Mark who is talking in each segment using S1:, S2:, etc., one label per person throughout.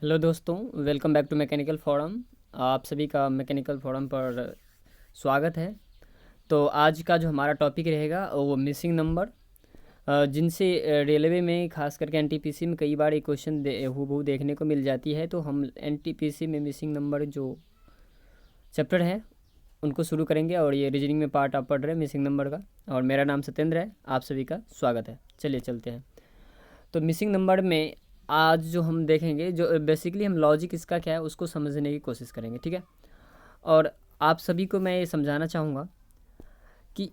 S1: Hello दोस्तों, welcome back to mechanical forum. आप सभी का मैकेनिकल फोरम पर स्वागत है। तो आज का जो हमारा टॉपिक रहेगा वो मिसिंग नंबर, जिनसे रेलवे में खास करके एनटीपीसी में कई बार ये क्वेश्चन हूबहू देखने को मिल जाती है। तो हम एनटीपीसी में मिसिंग नंबर जो चैप्टर है उनको शुरू करेंगे, और ये रीजनिंग में पार्ट आप पढ़ रहे हैं मिसिंग नंबर का। और मेरा नाम सत्येंद्र है, आप सभी का स्वागत है। चलिए चलते हैं। तो मिसिंग नंबर में आज जो हम देखेंगे, जो बेसिकली हम लॉजिक इसका क्या है उसको समझने की कोशिश करेंगे, ठीक है। और आप सभी को मैं ये समझाना चाहूँगा कि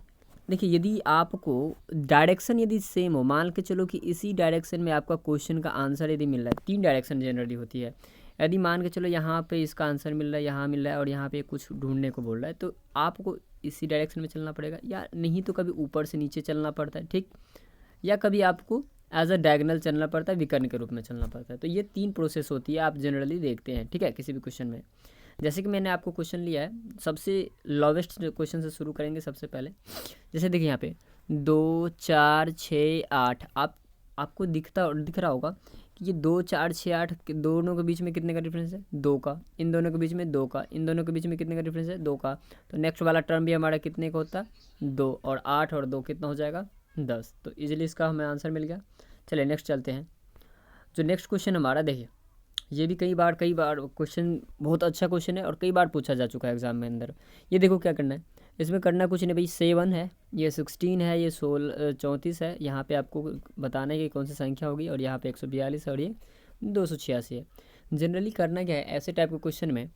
S1: देखिए, यदि आपको डायरेक्शन यदि सेम हो, मान के चलो कि इसी डायरेक्शन में आपका क्वेश्चन का आंसर यदि मिल रहा है, तीन डायरेक्शन जनरली होती है। यदि मान के चलो यहाँ पे इसका आंसर मिल रहा है, यहाँ मिल रहा है, और यहाँ पे कुछ ढूंढने को बोल रहा है, तो आपको इसी डायरेक्शन में चलना पड़ेगा, या नहीं तो कभी ऊपर से नीचे चलना पड़ता है, ठीक। या कभी आपको एज अ डायगनल चलना पड़ता है, विकर्ण के रूप में चलना पड़ता है। तो ये तीन प्रोसेस होती है, आप जनरली देखते हैं, ठीक है, किसी भी क्वेश्चन में। जैसे कि मैंने आपको क्वेश्चन लिया है, सबसे लोवेस्ट क्वेश्चन से शुरू करेंगे सबसे पहले। जैसे देखिए यहाँ पे 2 4 6 8, आपको दिख रहा होगा कि ये 2 4 6 8 दोनों के बीच में कितने का डिफरेंस है, दो का। इन दोनों के बीच में दो का। इन दोनों के बीच में कितने का डिफरेंस है, दो का। तो नेक्स्ट वाला टर्म भी हमारा कितने का होता है, दो। और 8 और 2 कितना हो जाएगा, 10। तो इजीली इसका हमें आंसर मिल गया। चलिए नेक्स्ट चलते हैं। जो नेक्स्ट क्वेश्चन हमारा देखिए, ये भी कई बार क्वेश्चन बहुत अच्छा क्वेश्चन है, और कई बार पूछा जा चुका है एग्जाम में अंदर। ये देखो क्या करना है, इसमें करना कुछ नहीं भाई, 7 है, ये 16 है, ये 34 है। यहाँ पे आपको बताना है कि कौन सी संख्या होगी, और यहाँ पे 142 है, और ये 286 है। जनरली करना क्या है ऐसे टाइप के क्वेश्चन में,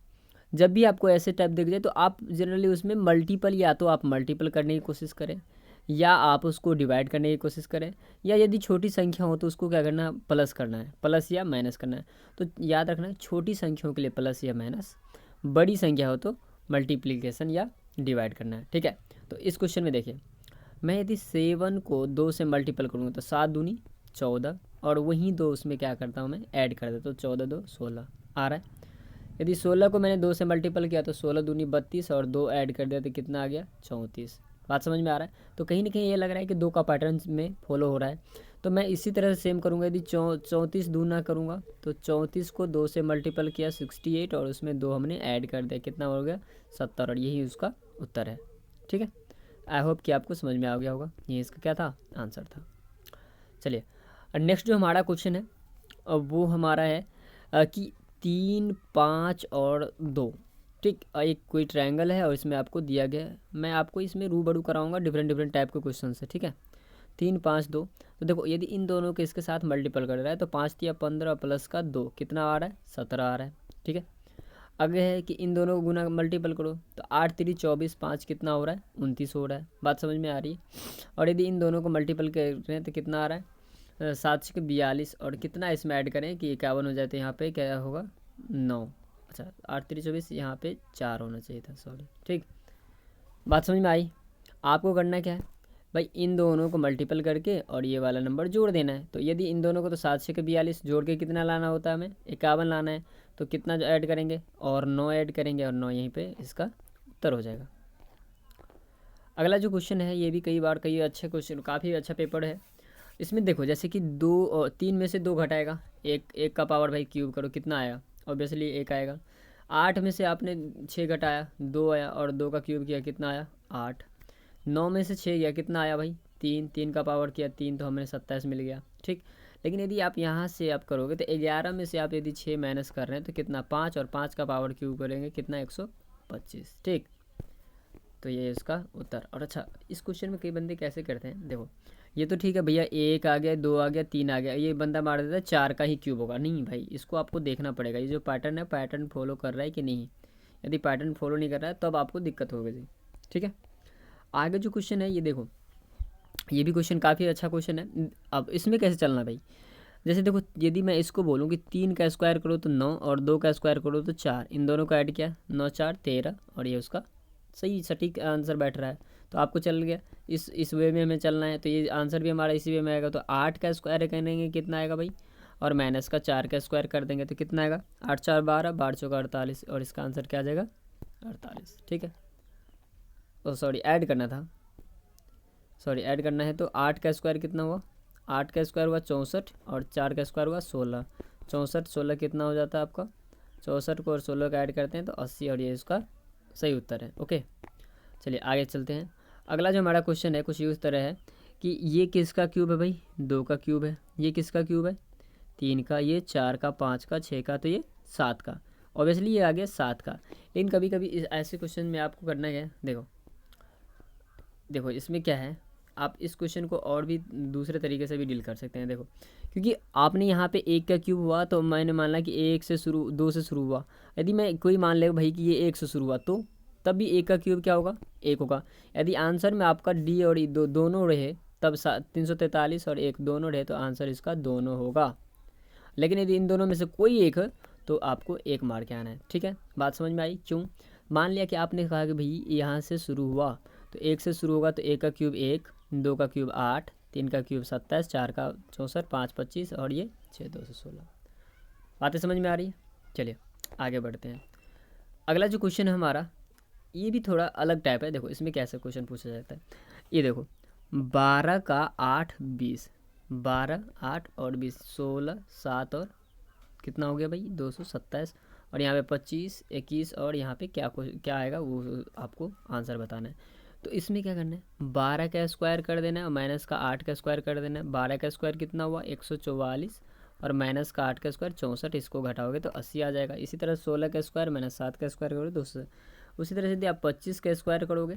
S1: जब भी आपको ऐसे टाइप दिख जाए तो आप जनरली उसमें मल्टीपल, या तो आप मल्टीपल करने की कोशिश करें, या आप उसको डिवाइड करने की कोशिश करें, या यदि छोटी संख्या हो तो उसको क्या करना है, प्लस करना है, प्लस या माइनस करना है। तो याद रखना है, छोटी संख्याओं के लिए प्लस या माइनस, बड़ी संख्या हो तो मल्टीप्लिकेशन या डिवाइड करना है, ठीक है। तो इस क्वेश्चन में देखिए, मैं यदि 7 को 2 से मल्टीपल करूँगा तो 7 दूनी 14, और वहीं दो उसमें क्या करता हूँ मैं, ऐड कर देता हूँ, 14 2 16 आ रहा है। यदि 16 को मैंने 2 से मल्टीपल किया तो 16 दूनी 32, और 2 ऐड कर दिया तो कितना आ गया, 34। बात समझ में आ रहा है। तो कहीं ना कहीं ये लग रहा है कि दो का पैटर्न में फॉलो हो रहा है। तो मैं इसी तरह से सेम करूँगा, यदि 34 दूना करूँगा तो 34 को 2 से मल्टीपल किया 68, और उसमें दो हमने ऐड कर दिया, कितना हो गया, 70। और यही उसका उत्तर है, ठीक है। आई होप कि आपको समझ में आ गया होगा, ये इसका क्या था, आंसर था। चलिए, नेक्स्ट जो हमारा क्वेश्चन है वो हमारा है कि 3 5 और 2, ठीक। एक कोई ट्रायंगल है और इसमें आपको दिया गया है। मैं आपको इसमें रूबरू कराऊंगा डिफरेंट डिफरेंट टाइप के क्वेश्चन से, ठीक है। 3 5 2, तो देखो यदि इन दोनों के इसके साथ मल्टीपल कर रहा है तो 5 या 15 प्लस का 2 कितना आ रहा है, 17 आ रहा है, ठीक है। आगे है कि इन दोनों को गुना मल्टीपल करो तो 8 3 24, 5 कितना हो रहा है, 29 हो रहा है। बात समझ में आ रही है। और यदि इन दोनों को मल्टीपल कर रहे हैं तो कितना आ रहा है, 7 42, और कितना इसमें ऐड करें कि 51 हो जाते हैं, यहाँ पे क्या होगा, 9। अच्छा, 8 3 24, यहाँ पे 4 होना चाहिए था, सॉरी, ठीक। बात समझ में आई। आपको करना क्या है भाई, इन दोनों को मल्टीपल करके और ये वाला नंबर जोड़ देना है। तो यदि इन दोनों को तो 7 6 42 जोड़ के कितना लाना होता है, हमें 51 लाना है। तो कितना जो ऐड करेंगे, और 9 ऐड करेंगे, और 9 यहीं पे इसका उत्तर हो जाएगा। अगला जो क्वेश्चन है ये भी कई अच्छे क्वेश्चन, काफ़ी अच्छा पेपर है। इसमें देखो जैसे कि 3 में से 2 घटाएगा, एक का पावर भाई क्यूब करो, कितना आएगा, ऑब्वियसली 1 आएगा। 8 में से आपने 6 घटाया, 2 आया, और 2 का क्यूब किया, कितना आया, 8। 9 में से 6 गया, कितना आया भाई, 3। 3 का पावर किया 3, तो हमें 27 मिल गया, ठीक। लेकिन यदि आप यहाँ से आप करोगे तो 11 में से आप यदि 6 माइनस कर रहे हैं तो कितना, 5, और 5 का पावर क्यूब करेंगे, कितना, 125, ठीक। तो ये इसका उत्तर। और अच्छा, इस क्वेश्चन में कई बंदे कैसे करते हैं, देखो ये तो ठीक है भैया, 1 आ गया, 2 आ गया, 3 आ गया, ये बंदा मार देता है 4 का ही क्यूब होगा। नहीं भाई, इसको आपको देखना पड़ेगा, ये जो पैटर्न है पैटर्न फॉलो कर रहा है कि नहीं। यदि पैटर्न फॉलो नहीं कर रहा है तब आपको दिक्कत होगी जी, ठीक है। आगे जो क्वेश्चन है ये देखो, ये भी क्वेश्चन काफ़ी अच्छा क्वेश्चन है। अब इसमें कैसे चलना भाई, जैसे देखो यदि मैं इसको बोलूँ कि 3 का स्क्वायर करो तो 9, और 2 का स्क्वायर करो तो 4, इन दोनों का ऐड किया, 9 4 13, और ये उसका सही सटीक आंसर बैठ रहा है। तो आपको चल गया, इस वे में हमें चलना है, तो ये आंसर भी हमारा इसी वे में आएगा। तो 8 का स्क्वायर करेंगे, कितना आएगा भाई, और माइनस का 4 का स्क्वायर कर देंगे तो कितना आएगा, 8 4 12, 12 चौका 48, और इसका आंसर क्या आ जाएगा, 48, ठीक है। ओ सॉरी, ऐड करना था, सॉरी ऐड करना है। तो 8 का स्क्वायर कितना हुआ, 8 का स्क्वायर हुआ 64, और 4 का स्क्वायर हुआ 16, 64 16 कितना हो जाता है आपका, 64 को और 16 का ऐड करते हैं तो 80, और ये इसका सही उत्तर है। ओके, चलिए आगे चलते हैं। अगला जो हमारा क्वेश्चन है कुछ इस तरह है कि ये किसका क्यूब है भाई, 2 का क्यूब है। ये किसका क्यूब है, 3 का। ये 4 का, 5 का, 6 का, तो ये 7 का। ऑब्वियसली ये आ गया 7 का। लेकिन कभी कभी ऐसे क्वेश्चन में आपको करना है, देखो इसमें क्या है, आप इस क्वेश्चन को और भी दूसरे तरीके से भी डील कर सकते हैं। देखो, क्योंकि आपने यहाँ पे 1 का क्यूब हुआ तो मैंने माना कि 1 से शुरू, 2 से शुरू हुआ। यदि मैं कोई मान ले भाई कि ये 1 से शुरू हुआ तो तब भी 1 का क्यूब क्या होगा, 1 होगा। यदि आंसर में आपका डी और ई दोनों रहे तब 343 और 1 दोनों रहे तो आंसर इसका दोनों होगा। लेकिन यदि इन दोनों में से कोई एक है तो आपको 1 मार के आना है। ठीक है, बात समझ में आई? क्यों? मान लिया कि आपने कहा कि भाई यहाँ से शुरू हुआ तो 1 से शुरू होगा तो 1 का क्यूब 1, 2 का क्यूब 8, 3 का क्यूब 27, 4 का 64, 5 25 और ये 6 2 से 16। बातें समझ में आ रही है? चलिए आगे बढ़ते हैं। अगला जो क्वेश्चन है हमारा ये भी थोड़ा अलग टाइप है। देखो इसमें कैसे क्वेश्चन पूछा जाता है, ये देखो 12 का 8 20, 12 8 और 20 16 7 और कितना हो गया भाई 227, और यहाँ पे 25 21 और यहाँ पे क्या आएगा वो आपको आंसर बताना है। तो इसमें क्या करना है, 12 का स्क्वायर कर देना है और माइनस का 8 का स्क्वायर कर देना है। 12 का स्क्वायर कितना हुआ 144 और माइनस का 8 का स्क्वायर 64, इसको घटाओगे तो 80 आ जाएगा। इसी तरह 16 का स्क्वायर माइनस 7 का स्क्वायर करोगे तो उसी तरह से यदि आप 25 का स्क्वायर करोगे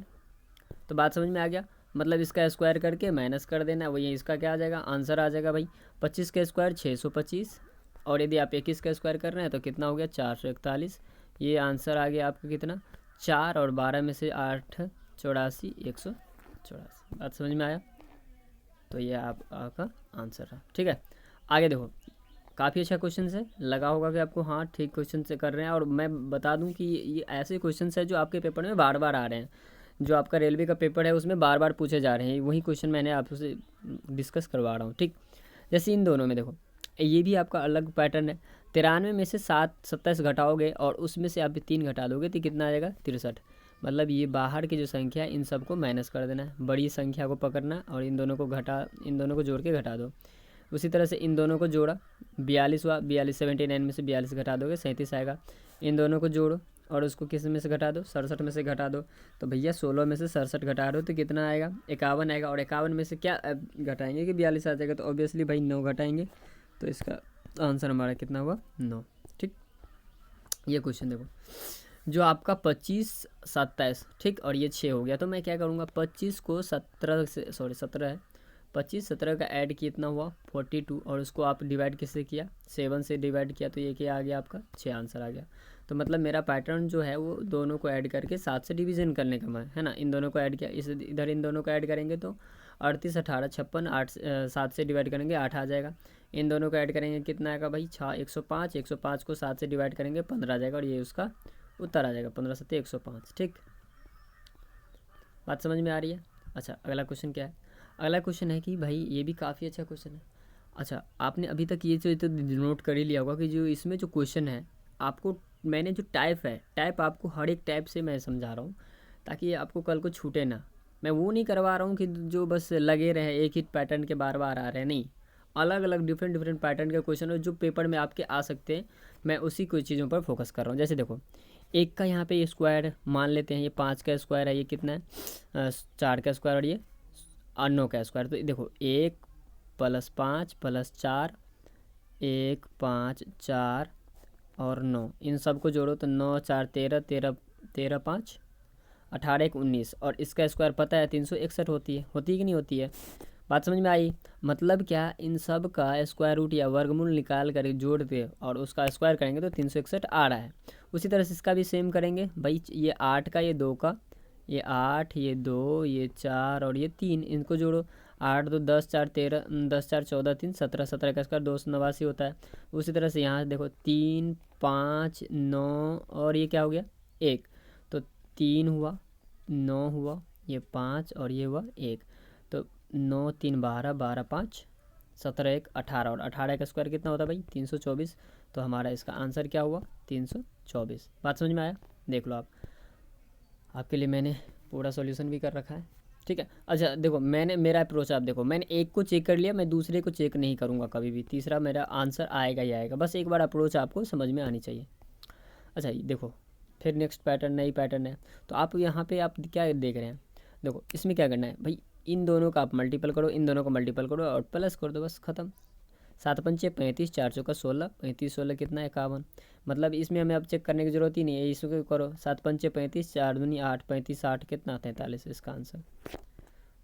S1: तो बात समझ में आ गया, मतलब इसका स्क्वायर करके माइनस कर देना है, वही इसका क्या आ जाएगा आंसर आ जाएगा भाई 25 का स्क्वायर 625, और यदि आप 21 का स्क्वायर कर रहे हैं तो कितना हो गया 441। ये आंसर आ गया आपका कितना 4 और 12 में से 8 84 184। बात समझ में आया? तो ये आपका आंसर रहा। ठीक है, आगे देखो काफ़ी अच्छा क्वेश्चन है, लगा होगा कि आपको हाँ ठीक क्वेश्चन से कर रहे हैं। और मैं बता दूं कि ये ऐसे क्वेश्चन है जो आपके पेपर में बार बार आ रहे हैं, जो आपका रेलवे का पेपर है उसमें बार बार पूछे जा रहे हैं। वही क्वेश्चन मैंने आपसे डिस्कस करवा रहा हूँ। ठीक, जैसे इन दोनों में देखो ये भी आपका अलग पैटर्न है। 93 में से 27 घटाओगे और उसमें से आप 3 घटा दोगे तो कितना आ जाएगा 63। मतलब ये बाहर की जो संख्या है इन सबको माइनस कर देना है, बड़ी संख्या को पकड़ना और इन दोनों को जोड़ के घटा दो। उसी तरह से इन दोनों को जोड़ा 42 हुआ, 42 79 में से 42 घटा दोगे 37 आएगा। इन दोनों को जोड़ो और उसको किस में से घटा दो 67 में से घटा दो, तो भैया 16 में से 67 घटा दो तो कितना आएगा 51 आएगा। और 51 में से क्या घटाएंगे कि 42 आ जाएगा, तो ऑब्वियसली भाई 9 घटाएंगे, तो इसका आंसर हमारा कितना हुआ 9। ठीक, ये क्वेश्चन देखो जो आपका 25 27 ठीक और ये 6 हो गया, तो मैं क्या करूँगा 25 को 17 से 17 है 25 17 का ऐड कितना हुआ 42, और उसको आप डिवाइड किससे किया 7 से डिवाइड किया, तो ये क्या आ गया आपका 6 आंसर आ गया। तो मतलब मेरा पैटर्न जो है वो दोनों को ऐड करके 7 से डिवीज़न करने का है ना। इन दोनों को ऐड किया, इस इधर इन दोनों को ऐड करेंगे तो 38 18 56, 7 से डिवाइड करेंगे 8 आ जाएगा। इन दोनों को ऐड करेंगे कितना आएगा भाई 105, 105 को 7 से डिवाइड करेंगे 15 आ जाएगा, और ये उसका उत्तर आ जाएगा 15 7 105। ठीक, बात समझ में आ रही है? अच्छा, अगला क्वेश्चन क्या है? अगला क्वेश्चन है कि भाई ये भी काफ़ी अच्छा क्वेश्चन है। अच्छा, आपने अभी तक ये तो नोट कर ही लिया होगा कि जो इसमें जो क्वेश्चन है आपको मैंने जो टाइप आपको हर एक टाइप से मैं समझा रहा हूँ ताकि आपको कल को छूटे ना। मैं वो नहीं करवा रहा हूँ कि जो बस लगे रहे एक ही पैटर्न के बार बार आ रहे हैं, नहीं, अलग अलग डिफरेंट पैटर्न के क्वेश्चन है जो पेपर में आपके आ सकते हैं। मैं उसी कुछ चीज़ों पर फोकस कर रहा हूँ। जैसे देखो एक का यहाँ पे ये स्क्वायर मान लेते हैं, ये 5 का स्क्वायर है, ये कितना है 4 का स्क्वायर, और ये 9 का स्क्वायर। तो देखो 1 + 5 + 4 1 5 4 और 9, इन सब को जोड़ो तो 9 4 13 13 13 5 18 1 19, और इसका स्क्वायर पता है 361 होती है कि नहीं होती है? बात समझ में आई? मतलब क्या, इन सब का स्क्वायर रूट या वर्गमूल निकाल कर जोड़ दे और उसका स्क्वायर करेंगे तो 361 आ रहा है। उसी तरह से इसका भी सेम करेंगे भाई, ये 8 का, ये 2 का, ये 8 ये 2 ये 4 और ये 3, इनको जोड़ो 8 2 10 4 13 10 4 14 3 17, 17 का स्क्वायर 289 होता है। उसी तरह से यहाँ देखो 3 5 9 और ये क्या हो गया 1, तो 3 हुआ 9 हुआ, ये 5 और ये हुआ 1, तो 9 3 12 12 5 17 1 18, और 18 का स्क्वायर कितना होता है भाई 324। तो हमारा इसका आंसर क्या हुआ 324। बात समझ में आया? देख लो आप, आपके लिए मैंने पूरा सॉल्यूशन भी कर रखा है। ठीक है। अच्छा देखो, मैंने मेरा अप्रोच आप देखो, मैंने एक को चेक कर लिया, मैं दूसरे को चेक नहीं करूँगा कभी भी, तीसरा मेरा आंसर आएगा ही आएगा। बस एक बार अप्रोच आपको समझ में आनी चाहिए। अच्छा ये देखो, फिर नेक्स्ट पैटर्न, नई पैटर्न है। तो आप यहाँ पे आप क्या देख रहे हैं, देखो इसमें क्या करना है भाई, इन दोनों का आप मल्टीपल करो, इन दोनों को मल्टीपल करो और प्लस कर दो, बस ख़त्म। 7×5 = 35, 4×4 = 16, 35×16 कितना है 51। मतलब इसमें हमें अब चेक करने की जरूरत ही नहीं है, इसको करो 7×5 = 35, 4×2 = 8, 35×8 कितना 43, इसका आंसर।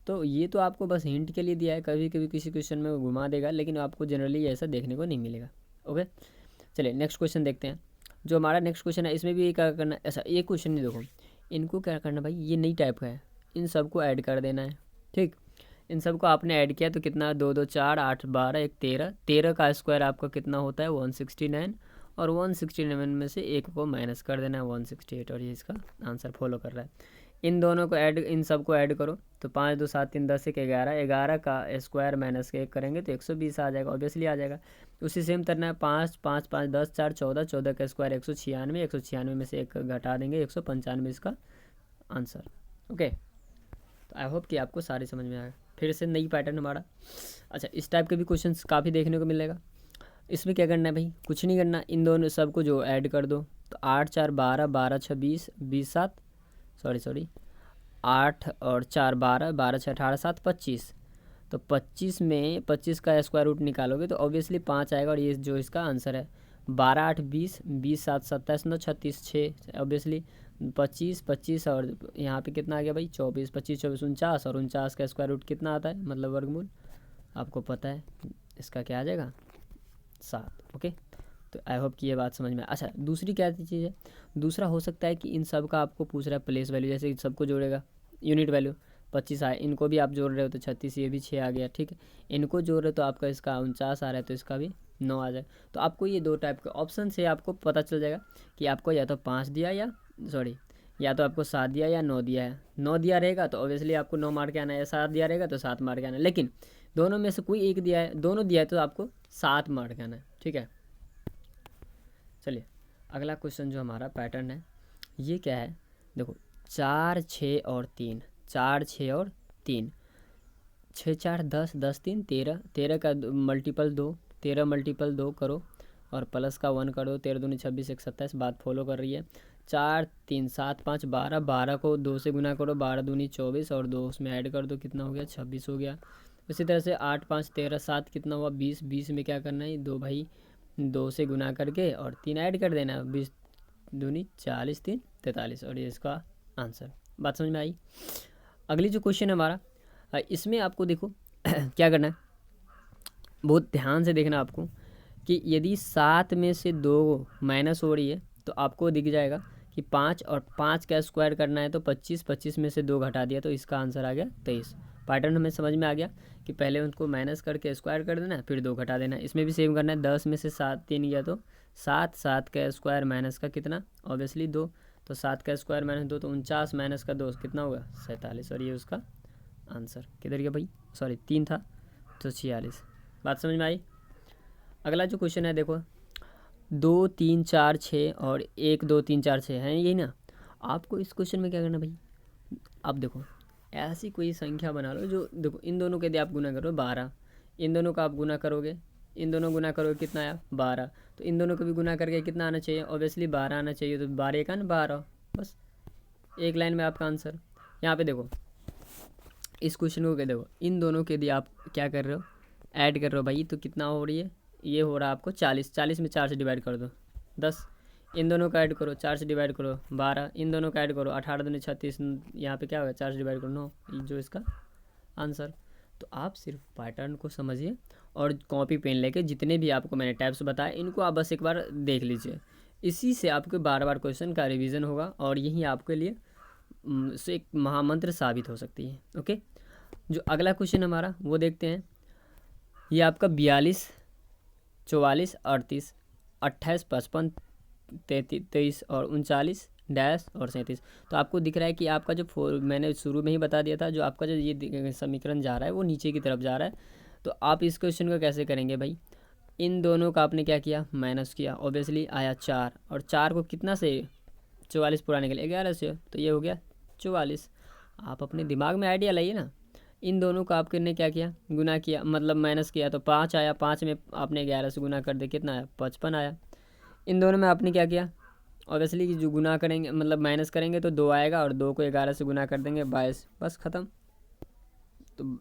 S1: तो ये तो आपको बस हिंट के लिए दिया है, कभी कभी किसी क्वेश्चन में वो घुमा देगा, लेकिन आपको जनरली ऐसा देखने को नहीं मिलेगा। ओके, चलिए नेक्स्ट क्वेश्चन देखते हैं। जो हमारा नेक्स्ट क्वेश्चन है, इसमें भी क्या करना है, ऐसा एक क्वेश्चन नहीं, देखो इनको क्या करना भाई, ये नई टाइप का है, इन सबको ऐड कर देना है। ठीक, इन सबको आपने ऐड किया तो कितना, 2 2 4 8 12 1 13, 13 का स्क्वायर आपका कितना होता है 169, और 169 में से एक को माइनस कर देना है 168, और ये इसका आंसर फॉलो कर रहा है। इन दोनों को ऐड, इन सबको ऐड करो तो 5 2 7 3 10 1 11, 11 का स्क्वायर माइनस के 1 करेंगे तो 120 आ जाएगा, ऑब्वियसली आ जाएगा। उसी सेम करना है, 5 5 5 10 4 14, 14 का स्क्वायर 196, 196 में से एक घटा देंगे 195, इसका आंसर। ओके, तो आई होप कि आपको सारे समझ में आएगा। फिर से नई पैटर्न हमारा। अच्छा इस टाइप के भी क्वेश्चंस काफ़ी देखने को मिलेगा। इसमें क्या करना है भाई, कुछ नहीं करना, इन दोनों सबको जो ऐड कर दो, तो 8 4 12, 12 6 20, 20 7 सॉरी 8 और 4 12, 12 6 18 7 25। तो 25 में 25 का स्क्वायर रूट निकालोगे तो ऑब्वियसली 5 आएगा, और ये जो इसका आंसर है 12 8 20, 20 7 27 9 36 6, ऑब्वियसली 25 25, और यहाँ पे कितना आ गया भाई 24, 25 24 49, और 49 का स्क्वायर रूट कितना आता है, मतलब वर्गमूल आपको पता है इसका क्या आ जाएगा 7। ओके, तो आई होप कि ये बात समझ में। अच्छा दूसरी क्या चीज़ है, दूसरा हो सकता है कि इन सब का आपको पूछ रहा है प्लेस वैल्यू, जैसे सबको जोड़ेगा यूनिट वैल्यू 25 आए, इनको भी आप जोड़ रहे हो तो 36, ये भी 6 आ गया। ठीक है, इनको जोड़ रहे हो तो आपका इसका 49 आ रहा है, तो इसका भी 9 आ जाए। तो आपको ये दो टाइप के ऑप्शन से आपको पता चल जाएगा कि आपको या तो 5 दिया या तो आपको 7 दिया या 9 दिया है। 9 दिया रहेगा तो ऑब्वियसली आपको 9 मार के आना है, या 7 दिया रहेगा तो 7 मार के आना है, लेकिन दोनों में से कोई एक दिया है, दोनों दिया है तो आपको 7 मार के आना है। ठीक है, चलिए अगला क्वेश्चन जो हमारा पैटर्न है ये क्या है, देखो 4 6 और 3, 4 6 और 3, 6 4 10, 10 3 13, 13 का मल्टीपल 2, 13 मल्टीपल 2 करो और प्लस का 1 करो, 13 दूनी 26 1 27, बात फॉलो कर रही है। 4 3 7 5 12, 12 को 2 से गुना करो, 12 दूनी 24, और 2 उसमें ऐड कर दो, कितना हो गया 26 हो गया। इसी तरह से 8 5 13 7 कितना हुआ 20, 20 में क्या करना है, 2 भाई 2 से गुना करके और 3 ऐड कर देना, 20 दूनी 40, 3 43, और ये इसका आंसर। बात समझ में आई। अगली जो क्वेश्चन है हमारा, इसमें आपको देखो क्या करना है, बहुत ध्यान से देखना आपको, कि यदि 7 में से 2 माइनस हो रही है तो आपको दिख जाएगा कि 5, और 5 का स्क्वायर करना है तो 25, 25 में से 2 घटा दिया तो इसका आंसर आ गया 23। पैटर्न हमें समझ में आ गया कि पहले उनको माइनस करके स्क्वायर कर देना है, फिर 2 घटा देना है। इसमें भी सेम करना है, 10 में से 7 3 गया तो 7, 7 का स्क्वायर माइनस का कितना, ऑब्वियसली 2, तो 7 का स्क्वायर माइनस 2 तो 49, माइनस का 2 कितना होगा 47, और ये उसका आंसर। किधर गया भाई, सॉरी 3 था तो 46। बात समझ में आई। अगला जो क्वेश्चन है देखो, 2 3 4 6 और 1 2 3 4 6 है, यही ना। आपको इस क्वेश्चन में क्या करना भाई, अब देखो ऐसी कोई संख्या बना लो जो, देखो इन दोनों के यदि आप गुना करो 12, इन दोनों का आप गुना करोगे, इन दोनों गुना करोगे कितना आया 12, तो इन दोनों को भी गुना करके कितना आना चाहिए, ऑब्वियसली 12 आना चाहिए, तो 12 का ना 12, बस एक लाइन में आपका आंसर। यहाँ पे देखो इस क्वेश्चन को क्या, देखो इन दोनों के यदि आप क्या कर रहे हो, ऐड कर रहे हो भाई, तो कितना हो रही है, ये हो रहा है आपको 40, 40 में 4 से डिवाइड कर दो 10, इन दोनों का ऐड करो 4 से डिवाइड करो 12, इन दोनों का ऐड करो 18 दूनी 36, यहाँ पे क्या होगा 4 से डिवाइड करो 9, जो इसका आंसर। तो आप सिर्फ पैटर्न को समझिए और कॉपी पेन लेके जितने भी आपको मैंने टाइप्स बताए इनको आप बस एक बार देख लीजिए, इसी से आपके बार बार क्वेश्चन का रिवीजन होगा और यही आपके लिए से एक महामंत्र साबित हो सकती है। ओके, जो अगला क्वेश्चन हमारा वो देखते हैं। ये आपका 42 44 38 28 55 23 और 39 डैश और 37। तो आपको दिख रहा है कि आपका जो मैंने शुरू में ही बता दिया था, जो आपका जो ये समीकरण जा रहा है वो नीचे की तरफ जा रहा है। तो आप इस क्वेश्चन को कैसे करेंगे भाई, इन दोनों का आपने क्या किया माइनस किया, ऑब्वियसली आया 4, और 4 को कितना से 44 पुराने के लिए 11 से, तो ये हो गया 44, आप अपने दिमाग में आइडिया लाइए ना। इन दोनों का आपने क्या किया, गुना किया, मतलब माइनस किया, तो 5 आया, 5 में आपने 11 से गुना कर दिया, कितना आया, 55 आया। इन दोनों में आपने क्या किया, ऑब्वियसली कि जो गुना करेंगे मतलब माइनस करेंगे तो 2 आएगा, और 2 को 11 से गुना कर देंगे 22, बस ख़त्म। तो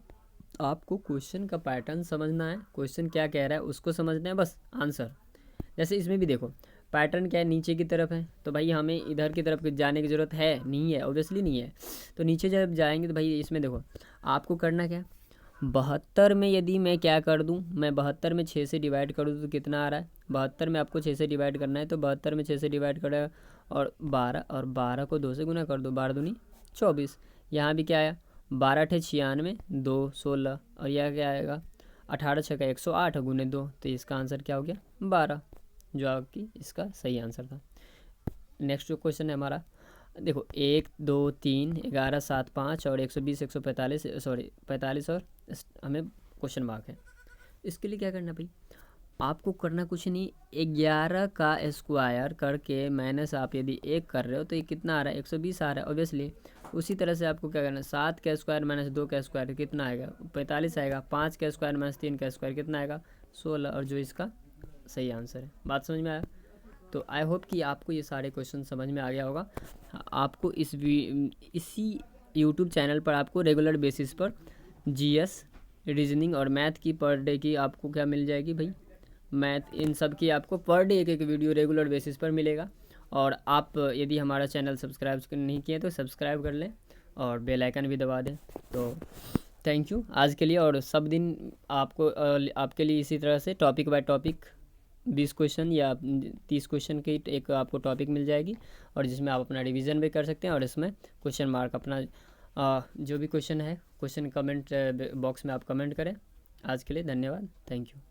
S1: आपको क्वेश्चन का पैटर्न समझना है, क्वेश्चन क्या कह रहा है उसको समझना है, बस आंसर। जैसे इसमें भी देखो पैटर्न क्या है, नीचे की तरफ है, तो भाई हमें इधर की तरफ जाने की ज़रूरत है नहीं है, ऑब्वियसली नहीं है। तो नीचे जब जाएंगे तो भाई इसमें देखो आपको करना क्या, 72 में यदि मैं क्या कर दूं, मैं 72 में 6 से डिवाइड कर दूं तो कितना आ रहा है, 72 में आपको 6 से डिवाइड करना है, तो 72 में 6 से डिवाइड करेगा और 12, और 12 को 2 से गुना कर दो, 12 दूनी 24। यहाँ भी क्या आया, 12 अठे 96, 2 16, और यह क्या आएगा 18 छक्का 108 गुने 2, तो इसका आंसर क्या हो गया 12, जो आपकी इसका सही आंसर था। नेक्स्ट जो क्वेश्चन है हमारा, देखो 1 2 3 11 7 5 और 120 145, सॉरी 45, और हमें क्वेश्चन मार्क है। इसके लिए क्या करना भाई, आपको करना कुछ नहीं, 11 का स्क्वायर करके माइनस आप यदि 1 कर रहे हो तो ये कितना आ रहा है 120 आ रहा है ऑब्वियसली। उसी तरह से आपको क्या करना है, 7 का स्क्वायर माइनस 2 का स्क्वायर कितना आएगा 45 आएगा, 5 का स्क्वायर माइनस 3 का स्क्वायर कितना आएगा 16, और जो इसका सही आंसर है। बात समझ में आया। तो आई होप कि आपको ये सारे क्वेश्चन समझ में आ गया होगा। आपको इसी यूट्यूब चैनल पर आपको रेगुलर बेसिस पर जीएस, रीजनिंग और मैथ की पर डे की आपको क्या मिल जाएगी भाई, मैथ, इन सब की आपको पर डे एक एक वीडियो रेगुलर बेसिस पर मिलेगा। और आप यदि हमारा चैनल सब्सक्राइब नहीं किए तो सब्सक्राइब कर लें और बेल आइकन भी दबा दें। तो थैंक यू आज के लिए, और सब दिन आपको आपके लिए इसी तरह से टॉपिक बाय टॉपिक 20 क्वेश्चन या 30 क्वेश्चन की एक आपको टॉपिक मिल जाएगी, और जिसमें आप अपना रिवीजन भी कर सकते हैं, और इसमें क्वेश्चन मार्क अपना जो भी क्वेश्चन है क्वेश्चन कमेंट बॉक्स में आप कमेंट करें। आज के लिए धन्यवाद, थैंक यू।